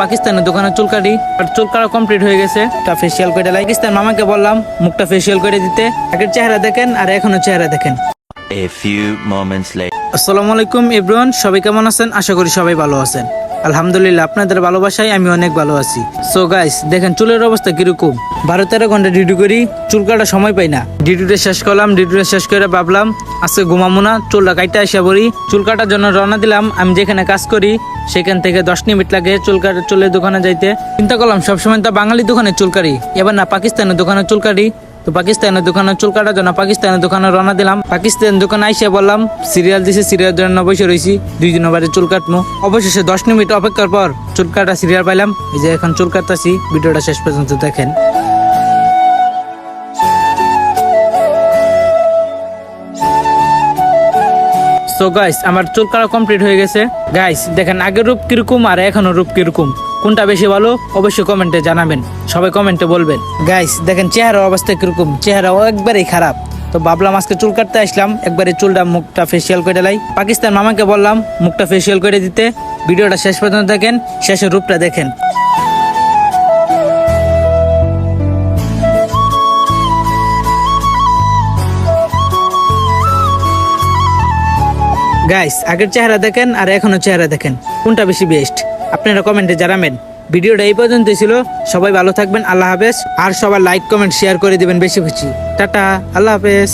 পাকিস্তানের দোকানে চুল কাটি, আর চুল কাটা কমপ্লিট হয়ে গেছে। তা ফেসিয়াল করে দিলাই। পাকিস্তান মামাকে বললাম মুখটা ফেসিয়াল করে দিতে। আগের চেহারা দেখেন আর এখনো চেহারা দেখেন। A few moments later. আসসালামু আলাইকুম এভরিওয়ান, সবাই কেমন আছেন? আশা করি সবাই ভালো আছেন। আলহামদুলিল্লাহ, আপনাদের ভালোবাসায় আমি অনেক ভালো আছি। সো গাইস, দেখেন চুলের অবস্থা কিরকম। 12-13 ঘন্টা ডিউটি করি, চুল কাটা সময় পাই না। ডিউটিটা শেষ করলাম, ডিউটিটা শেষ করে ভাবলাম আজকে ঘুমাবো না, চুলটা কাটতে আসা পড়ি। চুল কাটার জন্য রওনা দিলাম। আমি যেখানে কাজ করি সেখান থেকে 10 মিনিট লাগে চুলের দোকানে যাইতে। চিন্তা করলাম সবসময় তো বাঙালি দোকানে চুল কাটি, এবার না পাকিস্তানের দোকানে চুল কাটি। তো পাকিস্তানের দোকানে চুল কাটার জন্য পাকিস্তানের দোকানে রওনা দিলাম। পাকিস্তানের দোকানে আইসা বললাম সিরিয়াল দিছে, সিরিয়াল জন্য বসে রয়েছি 2 দিন বাদে চুল কাটবো। অবশেষে 10 মিনিট অপেক্ষার পর চুল কাটা সিরিয়াল পাইলাম। এই যে এখন চুল কাটতাছি, ভিডিওটা শেষ পর্যন্ত দেখেন। সো গাইস, আমার চুল কাটা কমপ্লিট হয়ে গেছে। গাইস দেখেন আগের রূপ কিরকম আর এখনো রূপ কিরকম, কোনটা বেশি ভালো অবশ্যই কমেন্টে জানাবেন, সবাই কমেন্টে বলবেন। গাইস দেখেন চেহারা অবস্থা কিরকম, চেহারা একবারেই খারাপ। তো ভাবলাম আজকে চুল কাটতে আসলাম, একবারে চুলটা মুখটা ফেসিয়াল করে লাই। পাকিস্তান মামাকে বললাম মুখটা ফেসিয়াল করে দিতে। ভিডিওটা শেষ পর্যন্ত দেখেন, শেষের রূপটা দেখেন। গাইস আগের চেহারা দেখেন আর এখনো চেহারা দেখেন, কোনটা বেশি বেস্ট আপনারা কমেন্টে জানাবেন। ভিডিওটা এই পর্যন্তই ছিল, সবাই ভালো থাকবেন, আল্লাহ হাফেজ। আর সবাই লাইক কমেন্ট শেয়ার করে দিবেন বেশি বেশি। টাটা, আল্লাহ হাফেজ।